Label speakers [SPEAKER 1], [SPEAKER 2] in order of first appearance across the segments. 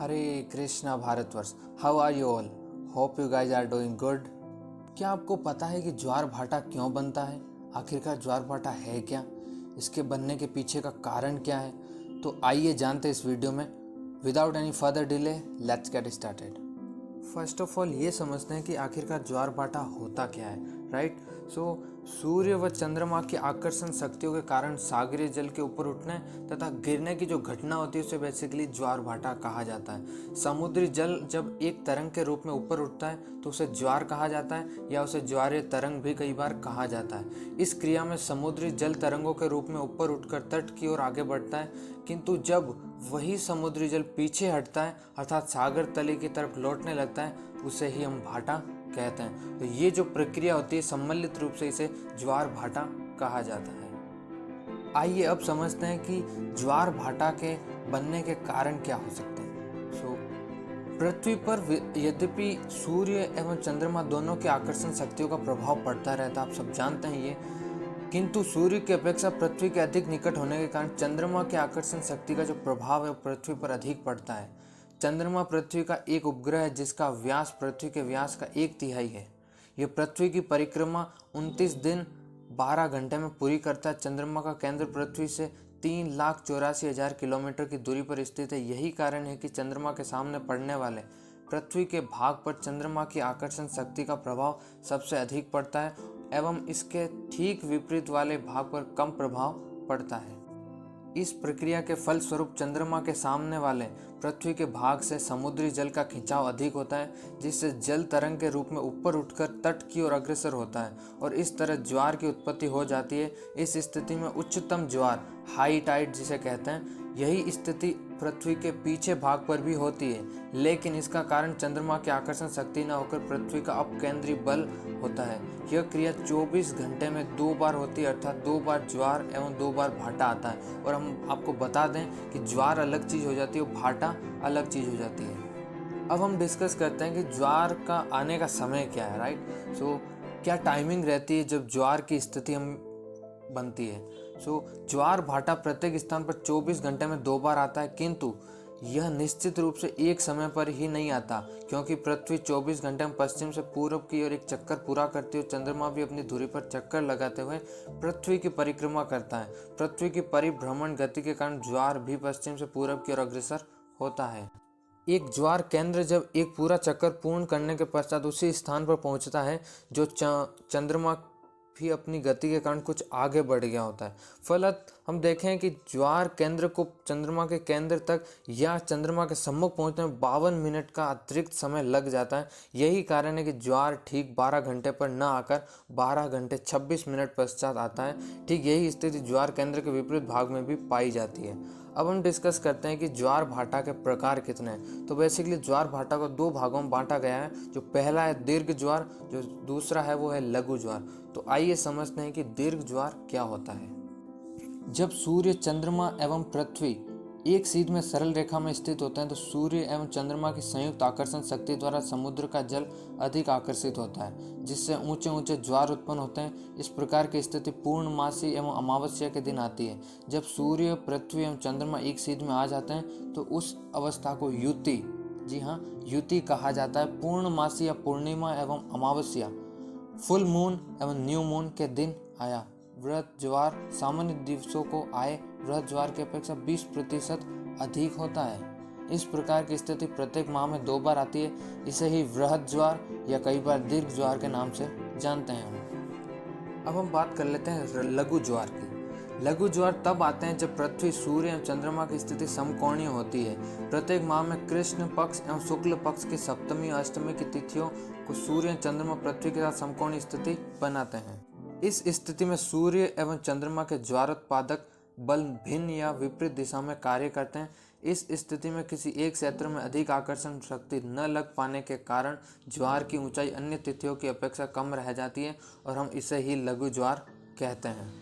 [SPEAKER 1] Hare Krishna Bharatvarsh. How are you all? Hope you guys are doing good. क्या आपको पता है कि ज्वार भाटा क्यों बनता है? आखिरकार ज्वार भाटा है क्या? इसके बनने के पीछे का कारण क्या है? तो आइए जानते हैं इस वीडियो में। Without any further delay let's get started. First of all ये समझते हैं कि आखिरकार ज्वार भाटा होता क्या है, राइट? सो सूर्य व चंद्रमा की आकर्षण शक्तियों के कारण सागरीय जल के ऊपर उठने तथा गिरने की जो घटना होती है उसे बेसिकली ज्वार भाटा कहा जाता है। समुद्री जल जब एक तरंग के रूप में ऊपर उठता है तो उसे ज्वार कहा जाता है या उसे ज्वारीय तरंग भी कई बार कहा जाता है। इस क्रिया में समुद्री जल तरंगों के रूप में ऊपर उठकर तट की ओर आगे बढ़ता है, किंतु जब वही समुद्री जल पीछे हटता है अर्थात सागर तली की तरफ लौटने लगता है उसे ही हम भाटा कहते हैं। तो ये जो प्रक्रिया होती है सम्मिलित रूप से इसे ज्वार भाटा कहा जाता है। आइए अब समझते हैं कि ज्वार भाटा के बनने के कारण क्या हो सकते हैं। पृथ्वी पर यद्यपि सूर्य एवं चंद्रमा दोनों की आकर्षण शक्तियों का प्रभाव पड़ता रहता है, आप सब जानते हैं ये, किंतु सूर्य की अपेक्षा पृथ्वी के अधिक निकट होने के कारण चंद्रमा की आकर्षण शक्ति का जो प्रभाव है पृथ्वी पर अधिक पड़ता है। चंद्रमा पृथ्वी का एक उपग्रह है जिसका व्यास पृथ्वी के व्यास का 1/3 है। यह पृथ्वी की परिक्रमा 29 दिन 12 घंटे में पूरी करता है। चंद्रमा का केंद्र पृथ्वी से 3,84,000 किलोमीटर की दूरी पर स्थित है। यही कारण है कि चंद्रमा के सामने पड़ने वाले पृथ्वी के भाग पर चंद्रमा की आकर्षण शक्ति का प्रभाव सबसे अधिक पड़ता है एवं इसके ठीक विपरीत वाले भाग पर कम प्रभाव पड़ता है। इस प्रक्रिया के फलस्वरूप चंद्रमा के सामने वाले पृथ्वी के भाग से समुद्री जल का खिंचाव अधिक होता है, जिससे जल तरंग के रूप में ऊपर उठकर तट की ओर अग्रसर होता है और इस तरह ज्वार की उत्पत्ति हो जाती है। इस स्थिति में उच्चतम ज्वार, हाई टाइड जिसे कहते हैं, यही स्थिति पृथ्वी के पीछे भाग पर भी होती है, लेकिन इसका कारण चंद्रमा की आकर्षण शक्ति न होकर पृथ्वी का अपकेंद्री बल होता है। यह क्रिया 24 घंटे में 2 बार होती है, अर्थात 2 बार ज्वार एवं 2 बार भाटा आता है। और हम आपको बता दें कि ज्वार अलग चीज़ हो जाती है और भाटा अलग चीज़ हो जाती है। अब हम डिस्कस करते हैं कि ज्वार का आने का समय क्या है, राइट? क्या टाइमिंग रहती है जब ज्वार की स्थिति हम बनती है। ज्वार भाटा प्रत्येक स्थान पर 24 घंटे में 2 बार आता है, किंतु यह निश्चित रूप से एक समय पर ही नहीं आता, क्योंकि पृथ्वी 24 घंटे में पश्चिम से पूर्व की ओर एक चक्कर पूरा करती है और चंद्रमा भी अपनी धुरी पर चक्कर लगाते हुए पृथ्वी की परिक्रमा करता है। पृथ्वी की परिभ्रमण गति के कारण ज्वार भी पश्चिम से पूर्व की ओर अग्रसर होता है। एक ज्वार केंद्र जब एक पूरा चक्कर पूर्ण करने के पश्चात उसी स्थान पर पहुंचता है जो चंद्रमा भी अपनी गति के कारण कुछ आगे बढ़ गया होता है। फलत हम देखें कि ज्वार केंद्र को चंद्रमा के केंद्र तक या चंद्रमा के सम्मुख पहुंचने में 52 मिनट का अतिरिक्त समय लग जाता है। यही कारण है कि ज्वार ठीक 12 घंटे पर न आकर 12 घंटे 26 मिनट पश्चात आता है। ठीक यही स्थिति ज्वार केंद्र के विपरीत भाग में भी पाई जाती है। अब हम डिस्कस करते हैं कि ज्वार भाटा के प्रकार कितने हैं। तो बेसिकली ज्वार भाटा को 2 भागों में बांटा गया है। जो पहला है दीर्घ ज्वार, जो दूसरा है वो है लघु ज्वार। तो आइए समझते हैं कि दीर्घ ज्वार क्या होता है। जब सूर्य, चंद्रमा एवं पृथ्वी एक सीध में सरल रेखा में स्थित होते हैं तो सूर्य एवं चंद्रमा की संयुक्त आकर्षण शक्ति द्वारा समुद्र का जल अधिक आकर्षित होता है, जिससे ऊंचे ऊंचे ज्वार उत्पन्न होते हैं। इस प्रकार की स्थिति पूर्णमासी एवं अमावस्या के दिन आती है। जब सूर्य, पृथ्वी एवं चंद्रमा एक सीध में आ जाते हैं तो उस अवस्था को युति, जी हाँ, युति कहा जाता है। पूर्णमासी या पूर्णिमा एवं अमावस्या, फुल मून एवं न्यू मून के दिन आया वृहत ज्वार सामान्य दिवसों को आए वृहत ज्वार की अपेक्षा 20% अधिक होता है। इस प्रकार की स्थिति प्रत्येक माह में 2 बार आती है। इसे ही वृहत ज्वार या कई बार दीर्घ ज्वार के नाम से जानते हैं हम। अब हम बात कर लेते हैं लघु ज्वार की। लघु ज्वार तब आते हैं जब पृथ्वी, सूर्य एवं चंद्रमा की स्थिति समकोणीय होती है। प्रत्येक माह में कृष्ण पक्ष एवं शुक्ल पक्ष की सप्तमी और अष्टमी की तिथियों को सूर्य, चंद्रमा, पृथ्वी के साथ समकोणीय स्थिति बनाते हैं। इस स्थिति में सूर्य एवं चंद्रमा के ज्वारोत्पादक बल भिन्न या विपरीत दिशा में कार्य करते हैं। इस स्थिति में किसी एक क्षेत्र में अधिक आकर्षण शक्ति न लग पाने के कारण ज्वार की ऊंचाई अन्य तिथियों की अपेक्षा कम रह जाती है और हम इसे ही लघु ज्वार कहते हैं।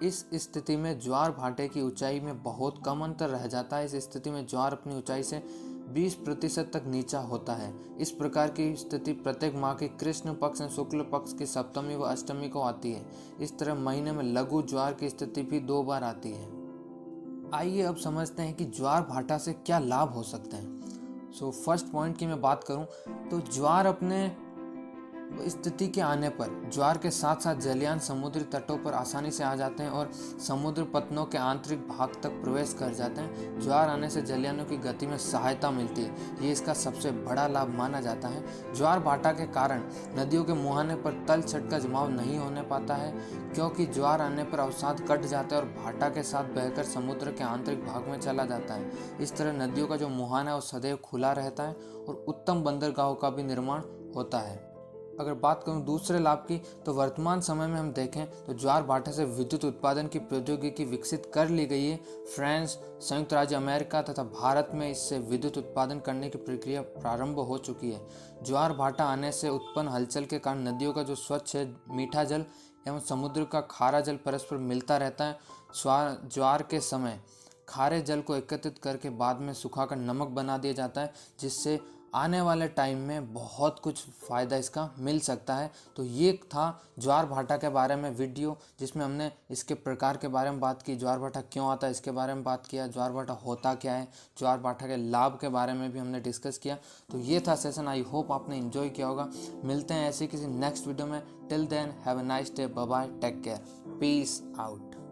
[SPEAKER 1] इस स्थिति में ज्वार भाटे की ऊंचाई में बहुत कम अंतर रह जाता है। इस स्थिति में ज्वार अपनी ऊंचाई से 20% तक नीचा होता है। इस प्रकार की स्थिति प्रत्येक माह की कृष्ण पक्ष और शुक्ल पक्ष की सप्तमी व अष्टमी को आती है। इस तरह महीने में लघु ज्वार की स्थिति भी 2 बार आती है। आइए अब समझते हैं कि ज्वार भाटा से क्या लाभ हो सकते हैं। सो फर्स्ट पॉइंट की मैं बात करूं तो ज्वार अपने स्थिति के आने पर ज्वार के साथ साथ जलयान समुद्री तटों पर आसानी से आ जाते हैं और समुद्र पतनों के आंतरिक भाग तक प्रवेश कर जाते हैं। ज्वार आने से जलयानों की गति में सहायता मिलती है, ये इसका सबसे बड़ा लाभ माना जाता है। ज्वार भाटा के कारण नदियों के मुहाने पर तल छट का जमाव नहीं होने पाता है, क्योंकि ज्वार आने पर अवसाद कट जाता है और भाटा के साथ बहकर समुद्र के आंतरिक भाग में चला जाता है। इस तरह नदियों का जो मुहाना है वो सदैव खुला रहता है और उत्तम बंदरगाहों का भी निर्माण होता है। अगर बात करूं दूसरे लाभ की, तो वर्तमान समय में हम देखें तो ज्वार भाटा से विद्युत उत्पादन की प्रौद्योगिकी विकसित कर ली गई है। फ्रांस, संयुक्त राज्य अमेरिका तथा भारत में इससे विद्युत उत्पादन करने की प्रक्रिया प्रारंभ हो चुकी है। ज्वार भाटा आने से उत्पन्न हलचल के कारण नदियों का जो स्वच्छ है मीठा जल एवं समुद्र का खारा जल परस्पर मिलता रहता है। ज्वार के समय खारे जल को एकत्रित करके बाद में सुखाकर नमक बना दिया जाता है, जिससे आने वाले टाइम में बहुत कुछ फ़ायदा इसका मिल सकता है। तो ये था ज्वार भाटा के बारे में वीडियो, जिसमें हमने इसके प्रकार के बारे में बात की, ज्वार भाटा क्यों आता है इसके बारे में बात किया, ज्वार भाटा होता क्या है, ज्वार भाटा के लाभ के बारे में भी हमने डिस्कस किया। तो ये था सेशन, आई होप आपने इन्जॉय किया होगा। मिलते हैं ऐसे किसी नेक्स्ट वीडियो में। Till then have a nice day, bye bye, take care, peace out.